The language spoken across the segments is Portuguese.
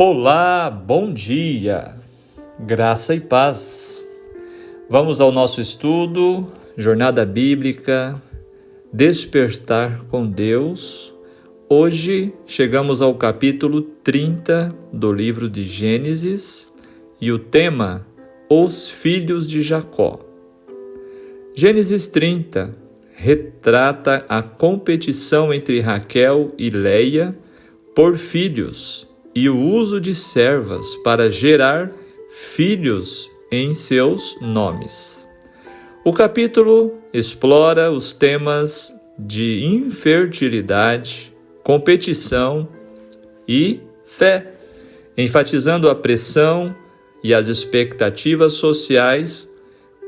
Olá, bom dia, graça e paz. Vamos ao nosso estudo, Jornada Bíblica, Despertar com Deus. Hoje chegamos ao capítulo 30 do livro de Gênesis e o tema, Os Filhos de Jacó. Gênesis 30 retrata a competição entre Raquel e Leia por filhos e o uso de servas para gerar filhos em seus nomes. O capítulo explora os temas de infertilidade, competição e fé, enfatizando a pressão e as expectativas sociais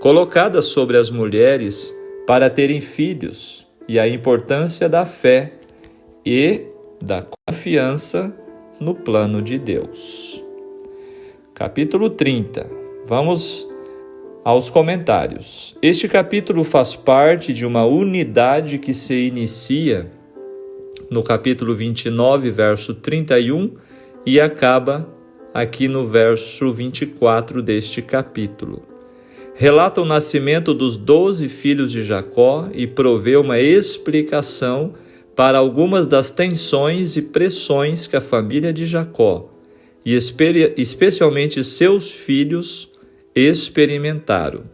colocadas sobre as mulheres para terem filhos e a importância da fé e da confiança no plano de Deus. Capítulo 30. Vamos aos comentários. Este capítulo faz parte de uma unidade que se inicia no capítulo 29, verso 31 e acaba aqui no verso 24 deste capítulo. Relata o nascimento dos 12 filhos de Jacó e provê uma explicação para algumas das tensões e pressões que a família de Jacó, e especialmente seus filhos, experimentaram.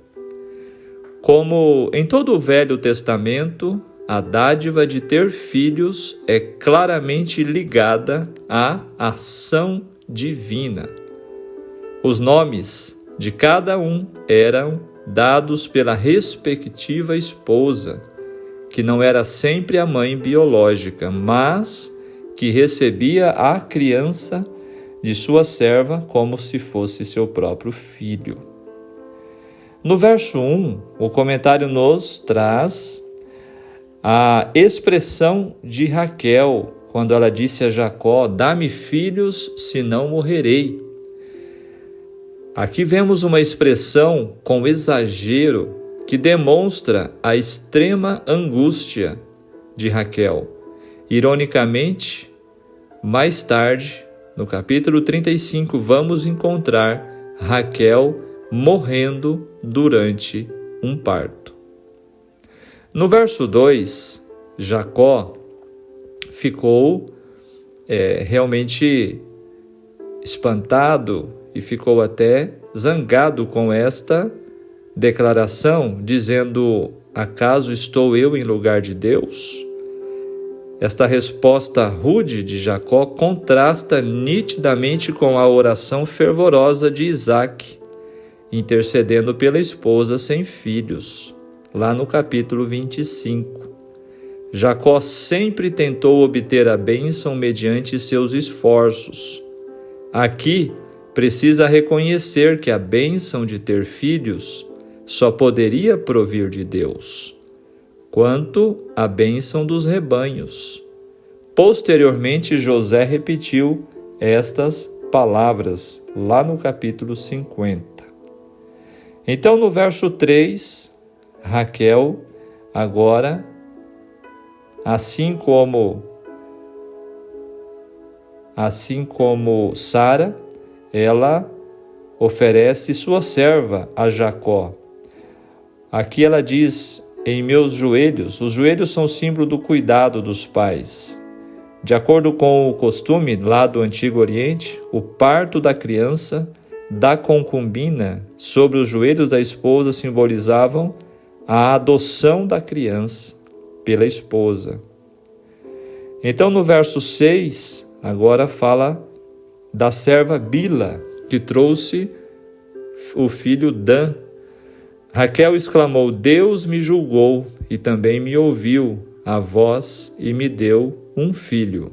Como em todo o Velho Testamento, a dádiva de ter filhos é claramente ligada à ação divina. Os nomes de cada um eram dados pela respectiva esposa, que não era sempre a mãe biológica, mas que recebia a criança de sua serva como se fosse seu próprio filho. No verso 1, o comentário nos traz a expressão de Raquel, quando ela disse a Jacó: "Dá-me filhos, senão morrerei". Aqui vemos uma expressão com exagero que demonstra a extrema angústia de Raquel. Ironicamente, mais tarde, no capítulo 35, vamos encontrar Raquel morrendo durante um parto. No verso 2, Jacó ficou realmente espantado e ficou até zangado com esta declaração, dizendo: "Acaso estou eu em lugar de Deus?" Esta resposta rude de Jacó contrasta nitidamente com a oração fervorosa de Isaac, intercedendo pela esposa sem filhos, lá no capítulo 25. Jacó sempre tentou obter a bênção mediante seus esforços. Aqui, precisa reconhecer que a bênção de ter filhos só poderia provir de Deus, quanto à bênção dos rebanhos. Posteriormente, José repetiu estas palavras lá no capítulo 50. Então, no verso 3, Raquel, agora, assim como Sara, ela oferece sua serva a Jacó. Aqui ela diz: "Em meus joelhos", os joelhos são símbolo do cuidado dos pais. De acordo com o costume lá do Antigo Oriente, o parto da criança, da concubina, sobre os joelhos da esposa simbolizavam a adoção da criança pela esposa. Então, no verso 6, agora fala da serva Bila, que trouxe o filho Dan. Raquel exclamou: "Deus me julgou e também me ouviu a voz e me deu um filho".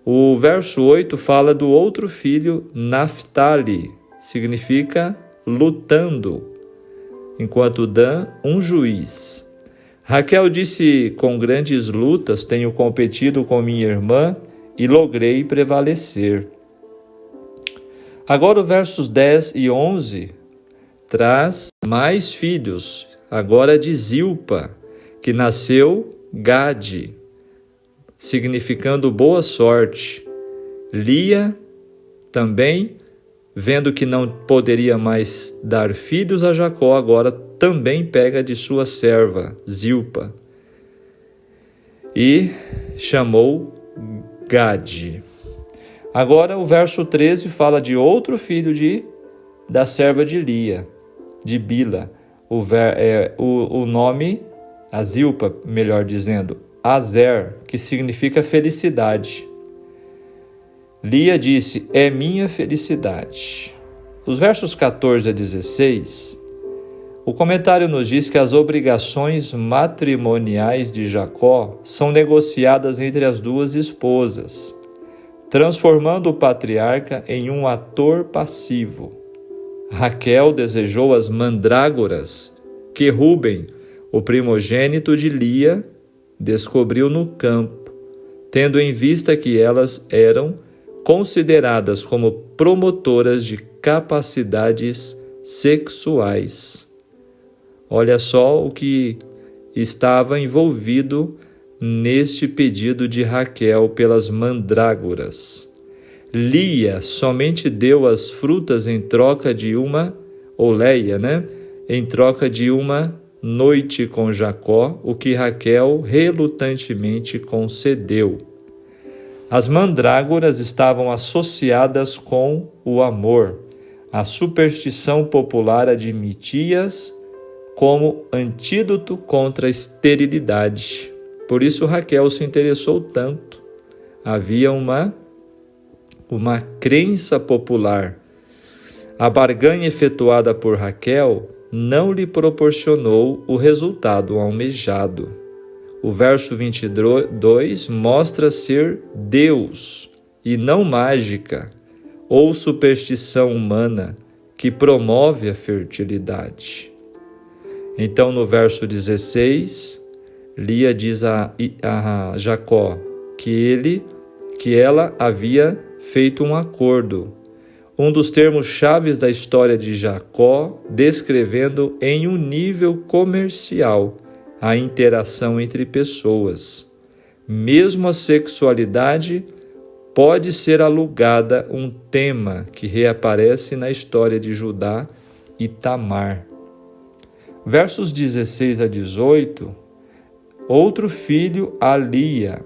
O verso 8 fala do outro filho, Naftali, significa lutando, enquanto Dan, um juiz. Raquel disse: "Com grandes lutas tenho competido com minha irmã e logrei prevalecer". Agora, os versos 10 e 11 traz mais filhos, agora de Zilpa, que nasceu Gade, significando boa sorte. Lia também, vendo que não poderia mais dar filhos a Jacó, agora também pega de sua serva, Zilpa, e chamou Gade. Agora o verso 13 fala de outro filho da serva de Lia, de Bila. O nome, a Zilpa, melhor dizendo, Azer, que significa felicidade. Lia disse, é minha felicidade. Os versos 14 a 16, o comentário nos diz que as obrigações matrimoniais de Jacó são negociadas entre as duas esposas, transformando o patriarca em um ator passivo. Raquel desejou as mandrágoras que Rúben, o primogênito de Lia, descobriu no campo, tendo em vista que elas eram consideradas como promotoras de capacidades sexuais. Olha só o que estava envolvido neste pedido de Raquel pelas mandrágoras. Lia somente deu as frutas em troca de em troca de uma noite com Jacó, o que Raquel relutantemente concedeu. As mandrágoras estavam associadas com o amor. A superstição popular admitia-as como antídoto contra a esterilidade. Por isso Raquel se interessou tanto. Havia uma crença popular. A barganha efetuada por Raquel não lhe proporcionou o resultado almejado. O verso 22 mostra ser Deus, e não mágica ou superstição humana, que promove a fertilidade. Então, no verso 16, Lia diz a Jacó que ela havia feito um acordo, um dos termos chaves da história de Jacó, descrevendo em um nível comercial a interação entre pessoas. Mesmo a sexualidade pode ser alugada, um tema que reaparece na história de Judá e Tamar. Versos 16 a 18, outro filho a Lia,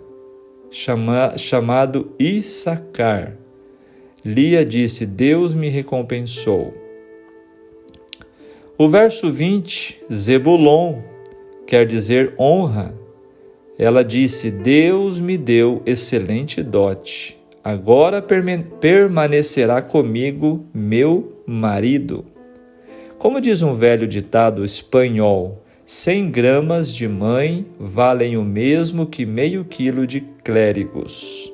chamado Issacar. Lia disse, Deus me recompensou. O verso 20, Zebulon, quer dizer honra. Ela disse, Deus me deu excelente dote. Agora permanecerá comigo meu marido. Como diz um velho ditado espanhol, 100 gramas de mãe valem o mesmo que meio quilo de clérigos.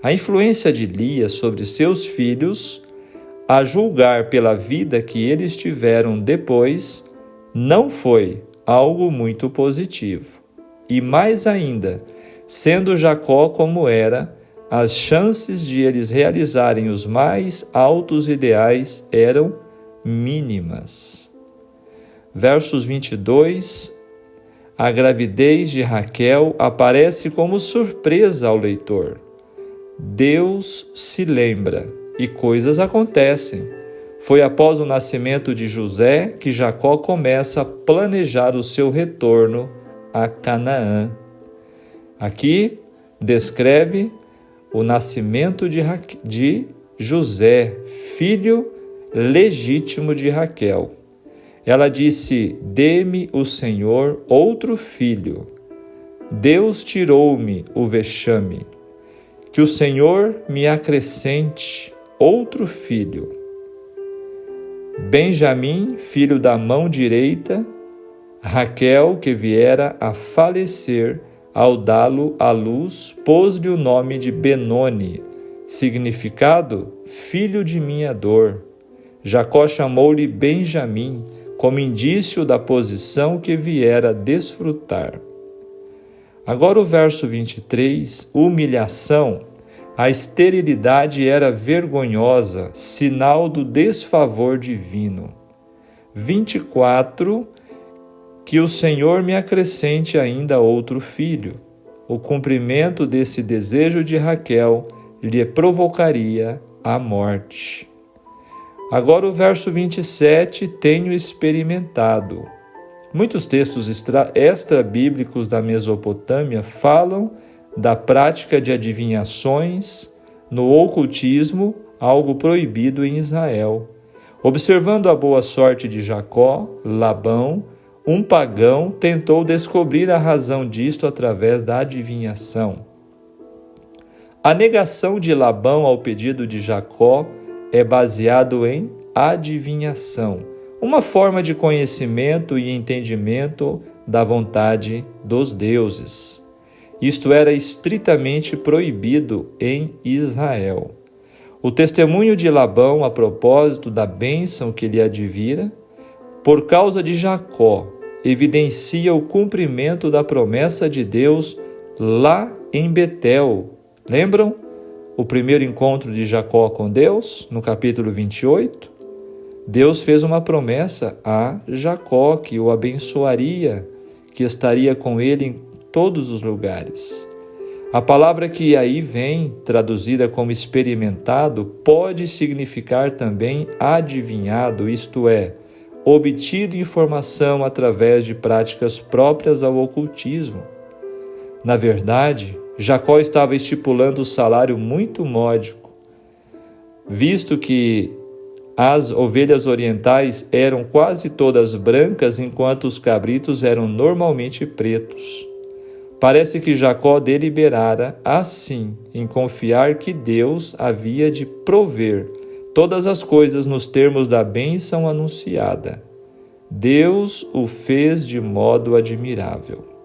A influência de Lia sobre seus filhos, a julgar pela vida que eles tiveram depois, não foi algo muito positivo. E mais ainda, sendo Jacó como era, as chances de eles realizarem os mais altos ideais eram mínimas. Versos 22, a gravidez de Raquel aparece como surpresa ao leitor. Deus se lembra e coisas acontecem. Foi após o nascimento de José que Jacó começa a planejar o seu retorno a Canaã. Aqui descreve o nascimento de José, filho legítimo de Raquel. Ela disse, dê-me o Senhor outro filho. Deus tirou-me o vexame. Que o Senhor me acrescente outro filho. Benjamim, filho da mão direita, Raquel, que viera a falecer, ao dá-lo à luz, pôs-lhe o nome de Benoni, significado, filho de minha dor. Jacó chamou-lhe Benjamim, como indício da posição que viera a desfrutar. Agora o verso 23, humilhação. A esterilidade era vergonhosa, sinal do desfavor divino. 24, que o Senhor me acrescente ainda outro filho. O cumprimento desse desejo de Raquel lhe provocaria à morte. Agora o verso 27, tenho experimentado. Muitos textos extra-bíblicos da Mesopotâmia falam da prática de adivinhações no ocultismo, algo proibido em Israel. Observando a boa sorte de Jacó, Labão, um pagão, tentou descobrir a razão disto através da adivinhação. A negação de Labão ao pedido de Jacó é baseado em adivinhação, uma forma de conhecimento e entendimento da vontade dos deuses. Isto era estritamente proibido em Israel. O testemunho de Labão a propósito da bênção que lhe advira, por causa de Jacó, evidencia o cumprimento da promessa de Deus lá em Betel. Lembram o primeiro encontro de Jacó com Deus, no capítulo 28? Deus fez uma promessa a Jacó, que o abençoaria, que estaria com ele em todos os lugares. A palavra que aí vem, traduzida como experimentado, pode significar também adivinhado, isto é, obtido informação através de práticas próprias ao ocultismo. Na verdade, Jacó estava estipulando um salário muito módico, visto que as ovelhas orientais eram quase todas brancas, enquanto os cabritos eram normalmente pretos. Parece que Jacó deliberara, assim, em confiar que Deus havia de prover todas as coisas nos termos da bênção anunciada. Deus o fez de modo admirável.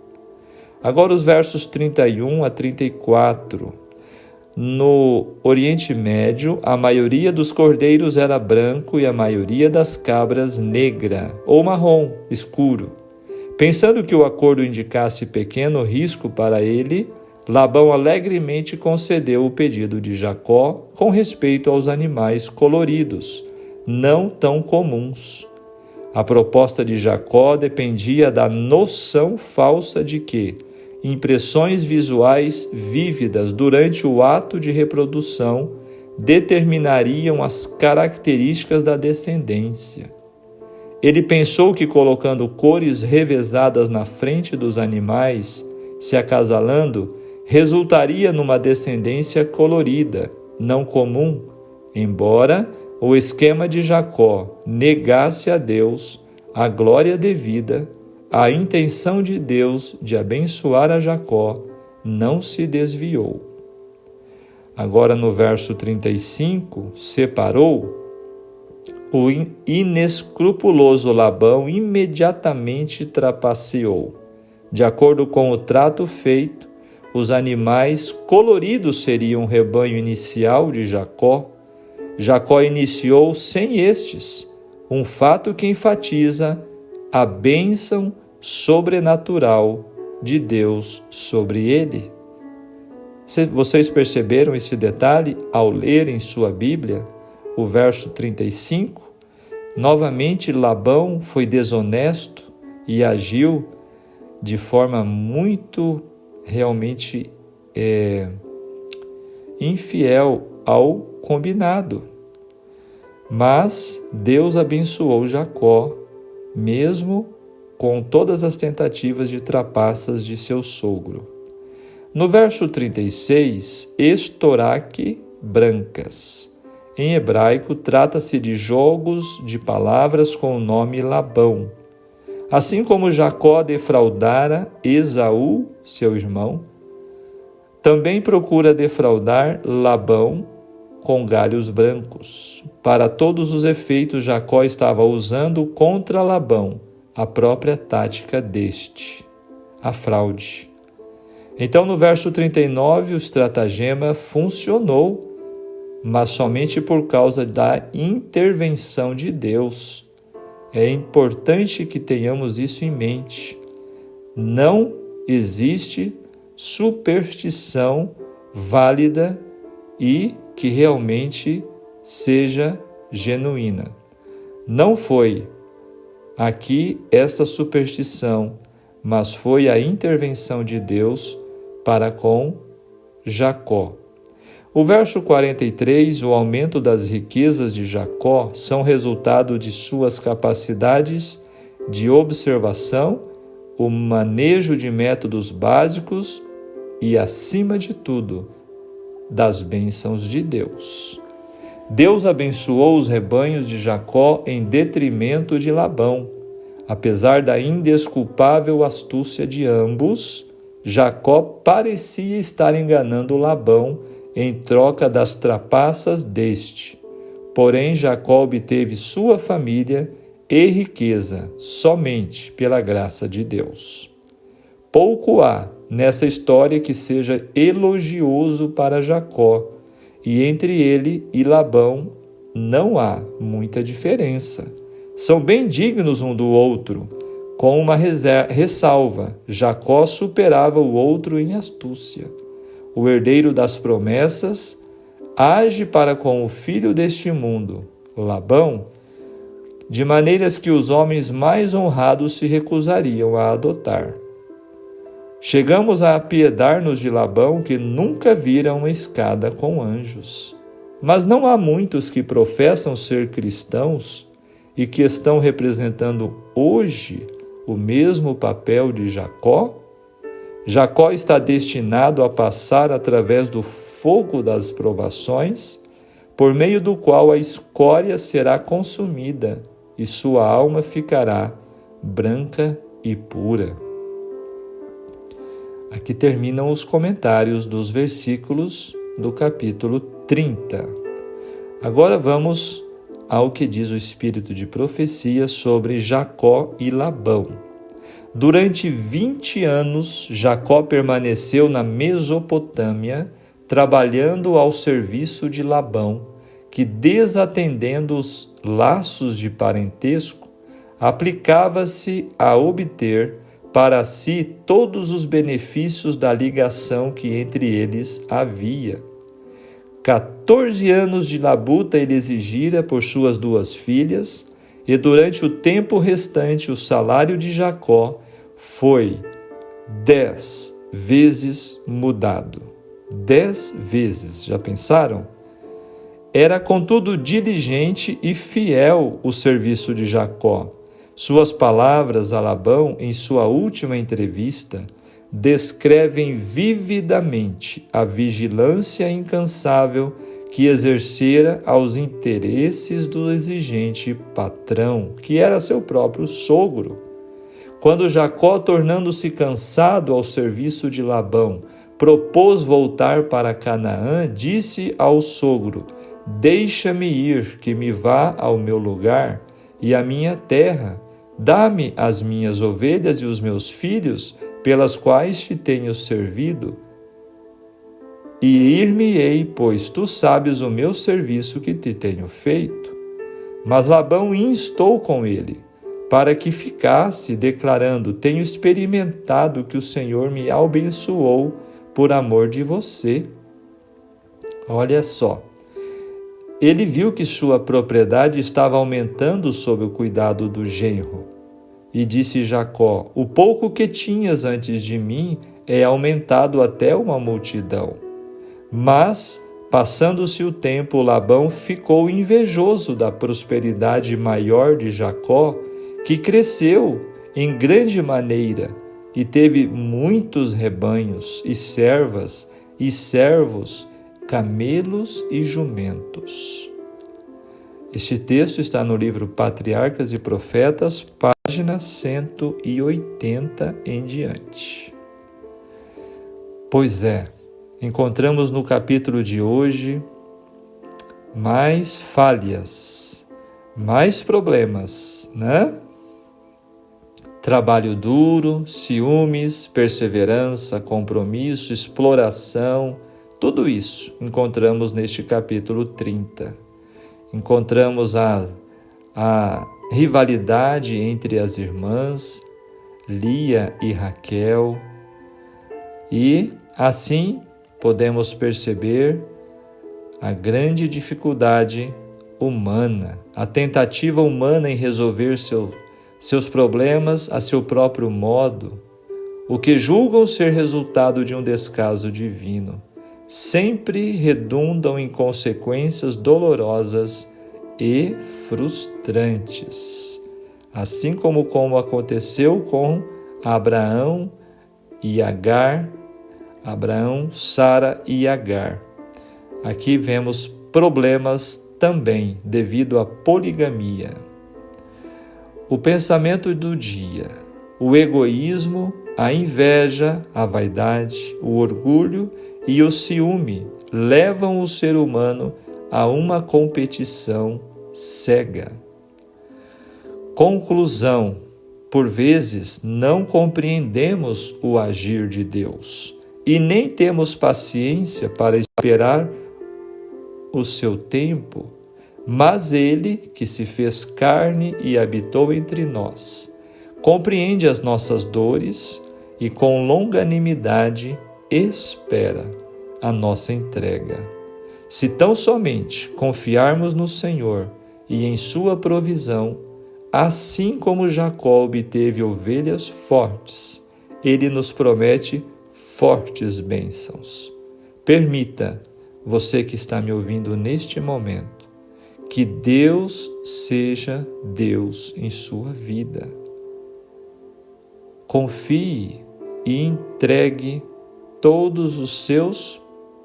Agora os versos 31 a 34. No Oriente Médio, a maioria dos cordeiros era branco e a maioria das cabras negra ou marrom escuro. Pensando que o acordo indicasse pequeno risco para ele, Labão alegremente concedeu o pedido de Jacó com respeito aos animais coloridos, não tão comuns. A proposta de Jacó dependia da noção falsa de que impressões visuais vívidas durante o ato de reprodução determinariam as características da descendência. Ele pensou que colocando cores revezadas na frente dos animais, se acasalando, resultaria numa descendência colorida, não comum, embora o esquema de Jacó negasse a Deus a glória devida. A intenção de Deus de abençoar a Jacó não se desviou. Agora no verso 35, separou, o inescrupuloso Labão imediatamente trapaceou. De acordo com o trato feito, os animais coloridos seriam o rebanho inicial de Jacó. Jacó iniciou sem estes, um fato que enfatiza a bênção sobrenatural de Deus sobre ele. Vocês perceberam esse detalhe ao lerem sua Bíblia? O verso 35, novamente Labão foi desonesto e agiu de forma muito realmente infiel ao combinado. Mas Deus abençoou Jacó, mesmo com todas as tentativas de trapaças de seu sogro. No verso 36, estoraque brancas. Em hebraico, trata-se de jogos de palavras com o nome Labão. Assim como Jacó defraudara Esaú, seu irmão, também procura defraudar Labão com galhos brancos. Para todos os efeitos, Jacó estava usando contra Labão a própria tática deste, a fraude. Então, no verso 39, o estratagema funcionou, mas somente por causa da intervenção de Deus. É importante que tenhamos isso em mente. Não existe superstição válida e que realmente seja genuína. Não foi aqui essa superstição, mas foi a intervenção de Deus para com Jacó. O verso 43, o aumento das riquezas de Jacó são resultado de suas capacidades de observação, o manejo de métodos básicos e, acima de tudo, das bênçãos de Deus. Deus abençoou os rebanhos de Jacó em detrimento de Labão. Apesar da indesculpável astúcia de ambos, Jacó parecia estar enganando Labão em troca das trapaças deste. Porém, Jacó obteve sua família e riqueza somente pela graça de Deus. Pouco há nessa história que seja elogioso para Jacó, e entre ele e Labão não há muita diferença. São bem dignos um do outro, com uma ressalva: Jacó superava o outro em astúcia. O herdeiro das promessas age para com o filho deste mundo, Labão, de maneiras que os homens mais honrados se recusariam a adotar. Chegamos a apiedar-nos de Labão, que nunca vira uma escada com anjos. Mas não há muitos que professam ser cristãos e que estão representando hoje o mesmo papel de Jacó? Jacó está destinado a passar através do fogo das provações, por meio do qual a escória será consumida e sua alma ficará branca e pura. Aqui terminam os comentários dos versículos do capítulo 30. Agora vamos ao que diz o Espírito de profecia sobre Jacó e Labão. Durante 20 anos, Jacó permaneceu na Mesopotâmia, trabalhando ao serviço de Labão, que, desatendendo os laços de parentesco, aplicava-se a obter para si todos os benefícios da ligação que entre eles havia. 14 anos de labuta ele exigira por suas 2 filhas, e durante o tempo restante o salário de Jacó foi 10 vezes mudado. 10 vezes, já pensaram? Era, contudo, diligente e fiel o serviço de Jacó. Suas palavras a Labão, em sua última entrevista, descrevem vividamente a vigilância incansável que exercera aos interesses do exigente patrão, que era seu próprio sogro. Quando Jacó, tornando-se cansado ao serviço de Labão, propôs voltar para Canaã, disse ao sogro: deixa-me ir, que me vá ao meu lugar e à minha terra. Dá-me as minhas ovelhas e os meus filhos, pelas quais te tenho servido, e ir-me-ei, pois tu sabes o meu serviço que te tenho feito. Mas Labão instou com ele, para que ficasse, declarando: tenho experimentado que o Senhor me abençoou por amor de você. Olha só, ele viu que sua propriedade estava aumentando sob o cuidado do genro. E disse Jacó: o pouco que tinhas antes de mim é aumentado até uma multidão. Mas, passando-se o tempo, Labão ficou invejoso da prosperidade maior de Jacó, que cresceu em grande maneira e teve muitos rebanhos e servas e servos, camelos e jumentos. Este texto está no livro Patriarcas e Profetas, página 180 em diante. Pois é, encontramos no capítulo de hoje mais falhas, mais problemas, né? Trabalho duro, ciúmes, perseverança, compromisso, exploração, tudo isso encontramos neste capítulo 30. Encontramos a rivalidade entre as irmãs, Lia e Raquel, e assim podemos perceber a grande dificuldade humana, a tentativa humana em resolver seus problemas a seu próprio modo, o que julgam ser resultado de um descaso divino, sempre redundam em consequências dolorosas e frustrantes, assim como aconteceu com Abraão, Sara e Agar. Aqui vemos problemas também devido à poligamia. O pensamento do dia, o egoísmo, a inveja, a vaidade, o orgulho e o ciúme levam o ser humano a uma competição cega. Conclusão: por vezes não compreendemos o agir de Deus e nem temos paciência para esperar o seu tempo, mas Ele, que se fez carne e habitou entre nós, compreende as nossas dores e com longanimidade espera a nossa entrega. Se tão somente confiarmos no Senhor e em sua provisão, assim como Jacó obteve ovelhas fortes, Ele nos promete fortes bênçãos. Permita, você que está me ouvindo neste momento, que Deus seja Deus em sua vida. Confie e entregue todos os seus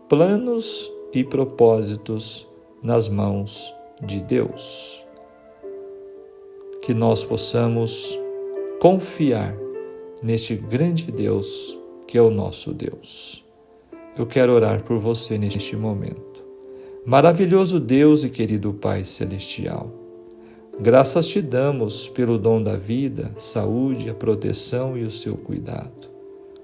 planos e propósitos nas mãos de Deus. Que nós possamos confiar neste grande Deus que é o nosso Deus. Eu quero orar por você neste momento. Maravilhoso Deus e querido Pai Celestial, graças te damos pelo dom da vida, saúde, a proteção e o seu cuidado.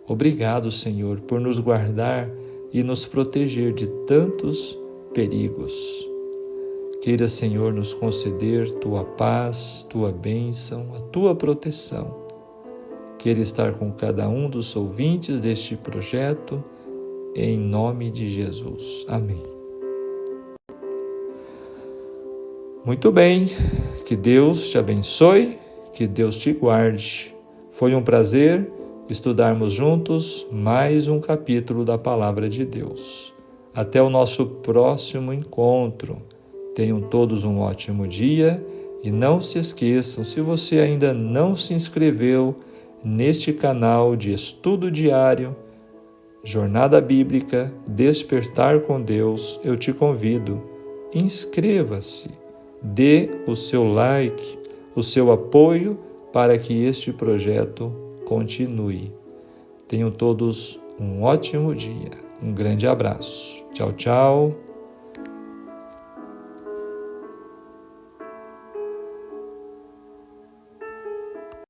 Obrigado, Senhor, por nos guardar e nos proteger de tantos perigos. Queira, Senhor, nos conceder tua paz, tua bênção, a tua proteção. Queira estar com cada um dos ouvintes deste projeto, em nome de Jesus. Amém. Muito bem, que Deus te abençoe, que Deus te guarde. Foi um prazer estudarmos juntos mais um capítulo da Palavra de Deus. Até o nosso próximo encontro. Tenham todos um ótimo dia e não se esqueçam, se você ainda não se inscreveu neste canal de estudo diário, Jornada Bíblica, Despertar com Deus, eu te convido, inscreva-se, dê o seu like, o seu apoio para que este projeto continue. Tenham todos um ótimo dia. Um grande abraço. Tchau, tchau.